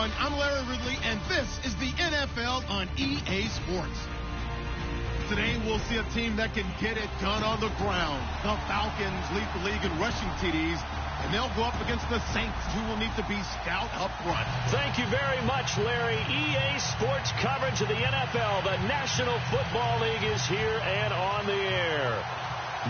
everyone. I'm Larry Ridley, and this is the NFL on EA Sports. Today, we'll see a team that can get it done on the ground. The Falcons lead the league in rushing TDs, and they'll go up against the Saints, who will need to be stout up front. Thank you very much, Larry. EA Sports coverage of the NFL. The National Football League is here and on the air.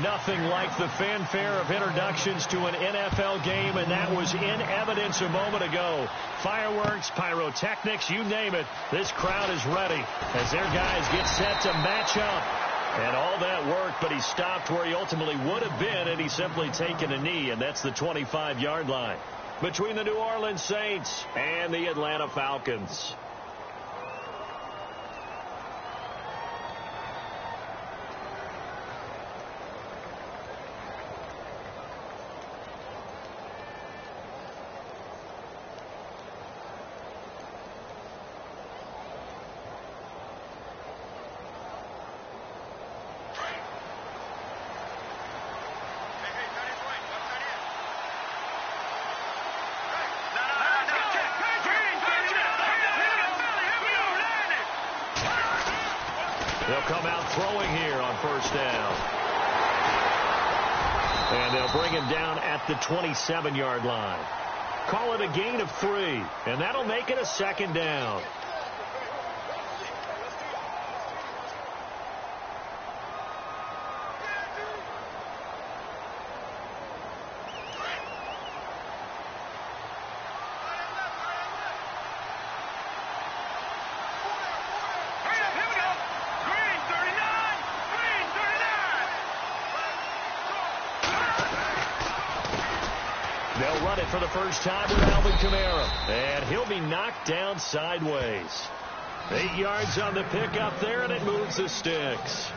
Nothing like the fanfare of introductions to an NFL game, and that was in evidence a moment ago. Fireworks, pyrotechnics, you name it. This crowd is ready as their guys get set to match up. And all that worked, but he stopped where he ultimately would have been had he simply taken a knee, and that's the 25-yard line between the New Orleans Saints and the Atlanta Falcons. They'll come out throwing here on first down. And they'll bring him down at the 27-yard line. Call it a gain of 3, and that'll make it a second down. They'll run it for the first time with Alvin Kamara, and he'll be knocked down sideways. 8 yards on the pickup there, and it moves the sticks.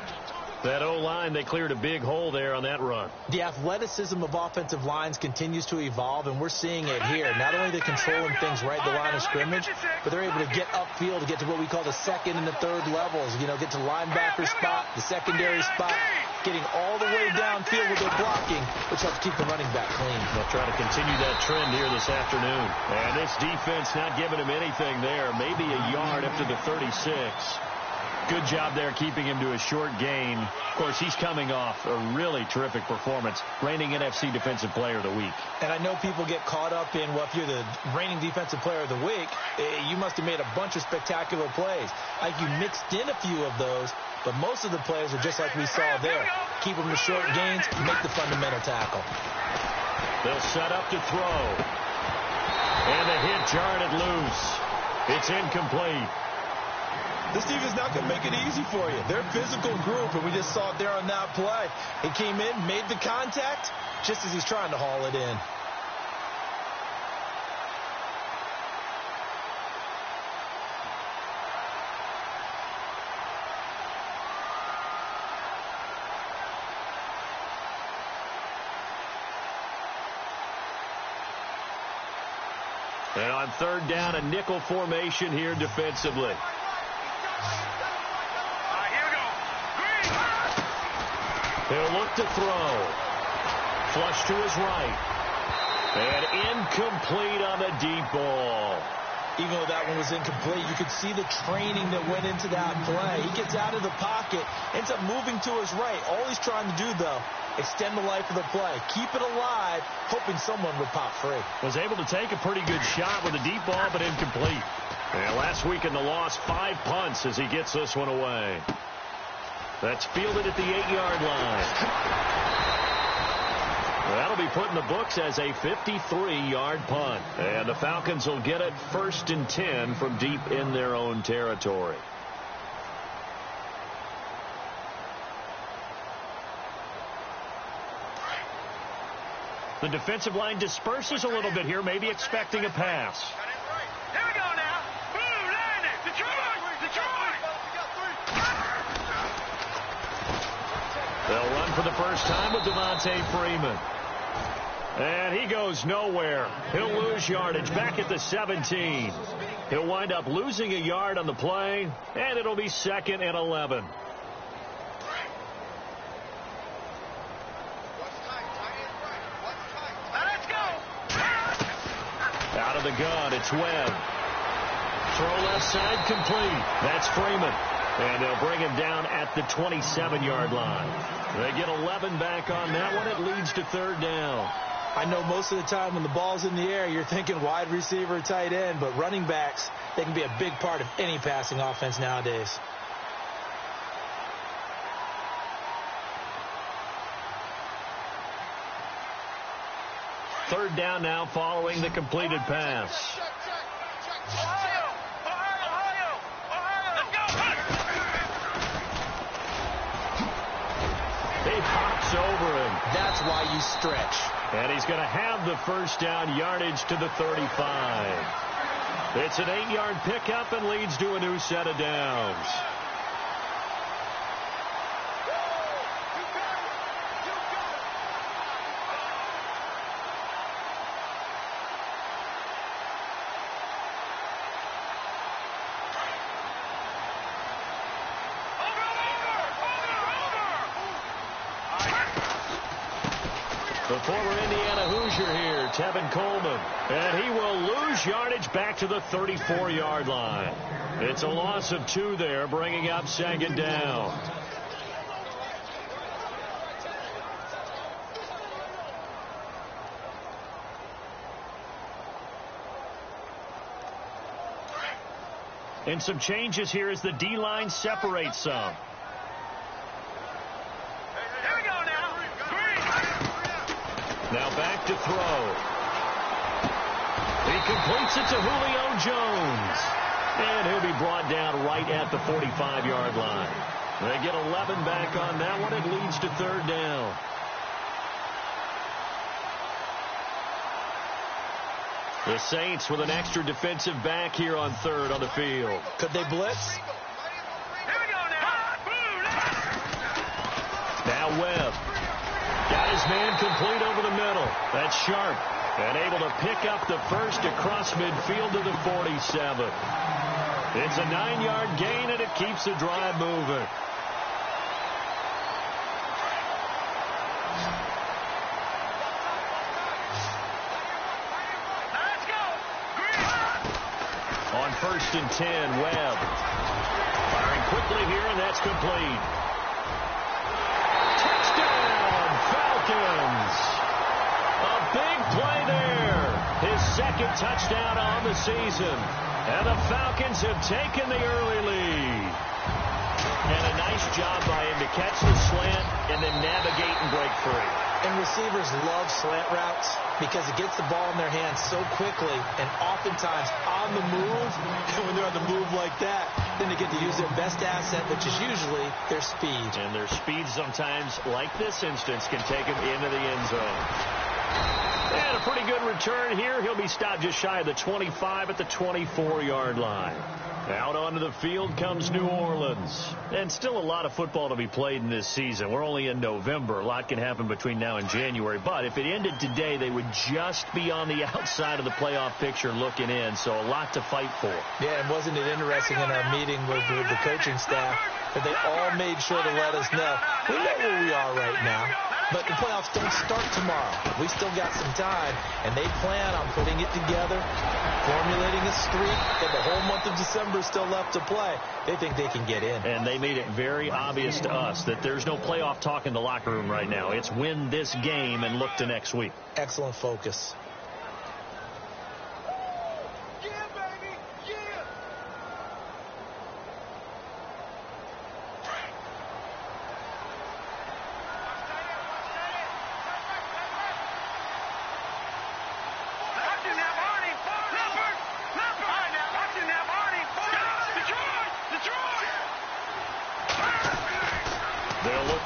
That O-line, they cleared a big hole there on that run. The athleticism of offensive lines continues to evolve, and we're seeing it here. Not only are they controlling things right at the line of scrimmage, but they're able to get upfield to get to what we call the second and the third levels. You know, get to linebacker spot, the secondary spot, getting all the way downfield with their blocking, which helps keep the running back clean. They'll try to continue that trend here this afternoon. And this defense not giving him anything there. Maybe a yard up to the 36. Good job there keeping him to a short gain. Of course, he's coming off a really terrific performance, reigning NFC Defensive Player of the Week. And I know people get caught up in, well, if you're the reigning Defensive Player of the Week, you must have made a bunch of spectacular plays. I think you mixed in a few of those, but most of the plays are just like we saw there. Keep them to short gains, make the fundamental tackle. They'll set up to throw. And the hit jarred it loose. It's incomplete. This team is not going to make it easy for you. They're a physical group, and we just saw it there on that play. He came in, made the contact, just as he's trying to haul it in. And on third down, a nickel formation here defensively. He'll look to throw. Flush to his right. And incomplete on the deep ball. Even though that one was incomplete, you could see the training that went into that play. He gets out of the pocket, ends up moving to his right. All he's trying to do, though, extend the life of the play. Keep it alive, hoping someone would pop free. Was able to take a pretty good shot with a deep ball, but incomplete. And last week in the loss, 5 punts as he gets this one away. That's fielded at the 8-yard line. That'll be put in the books as a 53-yard punt. And the Falcons will get it 1st and 10 from deep in their own territory. The defensive line disperses a little bit here, maybe expecting a pass. Here we go now. Boom, land it. Detroit. They'll run for the first time with Devontae Freeman. And he goes nowhere. He'll lose yardage back at the 17. He'll wind up losing a yard on the play, and it'll be 2nd and 11. Out of the gun, it's Webb. throw left side complete. That's Freeman. And they'll bring him down at the 27-yard line. They get 11 back on that one. It leads to third down. I know most of the time when the ball's in the air, you're thinking wide receiver, tight end, but running backs, they can be a big part of any passing offense nowadays. Third down now following the completed pass. He hops over him. That's why you stretch. And he's going to have the first down yardage to the 35. It's an 8-yard pickup and leads to a new set of downs. The former Indiana Hoosier here, Tevin Coleman. And he will lose yardage back to the 34-yard line. It's a loss of 2 there, bringing up second down. And some changes here as the D-line separates some. Now back to throw. He completes it to Julio Jones. And he'll be brought down right at the 45-yard line. They get 11 back on that one. It leads to third down. The Saints with an extra defensive back here on third on the field. Could they blitz? Now Webb. Got his man complete over the middle. That's Sharp. And able to pick up the first across midfield to the 47. It's a 9-yard gain, and it keeps the drive moving. Let's go. On 1st and 10, Webb. Firing quickly here, and that's complete. Falcons. A big play there. His second touchdown on the season. And the Falcons have taken the early lead. And a nice job by him to catch the slant and then navigate and break free. And receivers love slant routes because it gets the ball in their hands so quickly and oftentimes on the move. And when they're on the move like that, then they get to use their best asset, which is usually their speed. And their speed sometimes, like this instance, can take them into the end zone. And a pretty good return here. He'll be stopped just shy of the 25 at the 24-yard line. Out onto the field comes New Orleans. And still a lot of football to be played in this season. We're only in November. A lot can happen between now and January. But if it ended today, they would just be on the outside of the playoff picture looking in. So a lot to fight for. Yeah, and wasn't it interesting in our meeting with the coaching staff that they all made sure to let us know, we know where we are right now, but the playoffs don't start tomorrow. We still got some time, and they plan on putting it together, formulating a streak, and the whole month of December is still left to play. They think they can get in. And they made it very obvious to us that there's no playoff talk in the locker room right now. It's win this game and look to next week. Excellent focus.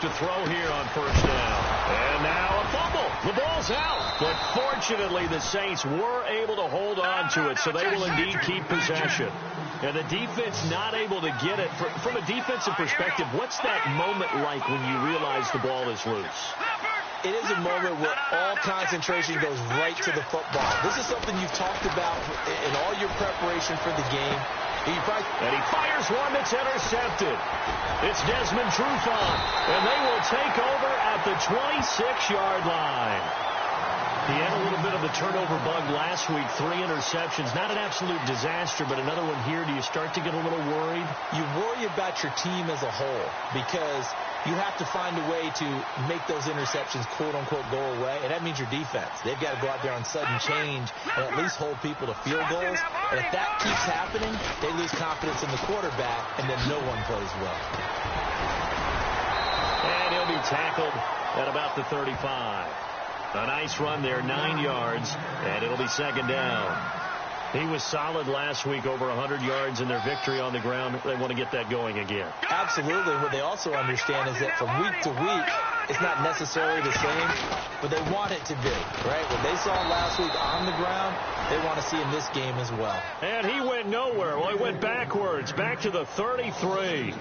To throw here on first down. And now a fumble. The ball's out. But fortunately, the Saints were able to hold on to it, so they will indeed keep possession. And the defense not able to get it. From a defensive perspective, what's that moment like when you realize the ball is loose? It is a moment where all concentration goes right to the football. This is something you've talked about in all your preparation for the game. And he fires one that's intercepted. It's Desmond Trufant, and they will take over at the 26-yard line. He had a little bit of a turnover bug last week, 3 interceptions. Not an absolute disaster, but another one here. Do you start to get a little worried? You worry about your team as a whole because you have to find a way to make those interceptions, quote-unquote, go away, and that means your defense. They've got to go out there on sudden change and at least hold people to field goals. And if that keeps happening, they lose confidence in the quarterback, and then no one plays well. And he'll be tackled at about the 35. A nice run there, 9 yards, and it'll be second down. He was solid last week, over 100 yards in their victory on the ground. They want to get that going again. Absolutely. What they also understand is that from week to week, it's not necessarily the same, but they want it to be, right? What they saw last week on the ground, they want to see in this game as well. And he went nowhere. Well, he went backwards, back to the 33.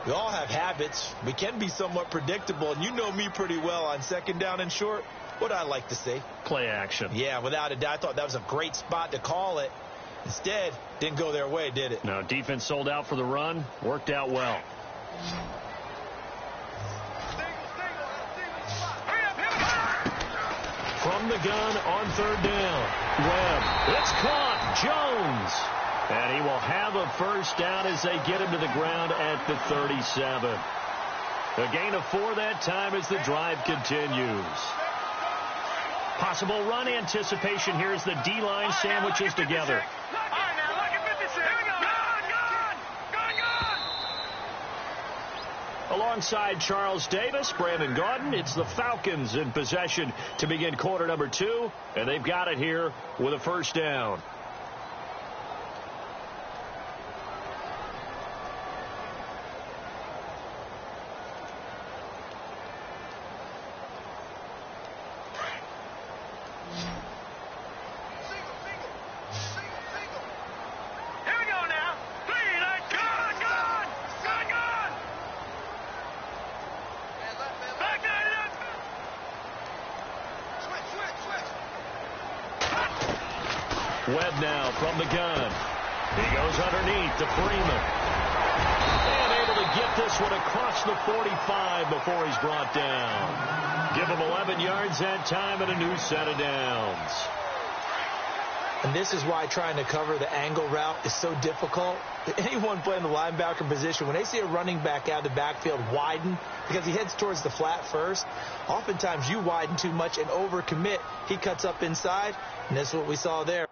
We all have habits. We can be somewhat predictable, and you know me pretty well on second down and short. What I like to see? Play action. Yeah, without a doubt. I thought that was a great spot to call it. Instead, didn't go their way, did it? No, defense sold out for the run. Worked out well. From the gun on third down. Webb. It's caught. Jones. And he will have a first down as they get him to the ground at the 37. A gain of 4 that time as the drive continues. Possible run anticipation here as the D-line sandwiches together. All right, now, look at 56. Here we go. Gone. Alongside Charles Davis, Brandon Gaudin, it's the Falcons in possession to begin quarter number 2, and they've got it here with a first down. Webb now from the gun. He goes underneath to Freeman. And able to get this one across the 45 before he's brought down. Give him 11 yards that time and a new set of downs. And this is why trying to cover the angle route is so difficult. Anyone playing the linebacker position, when they see a running back out of the backfield widen because he heads towards the flat first, oftentimes you widen too much and overcommit. He cuts up inside, and that's what we saw there.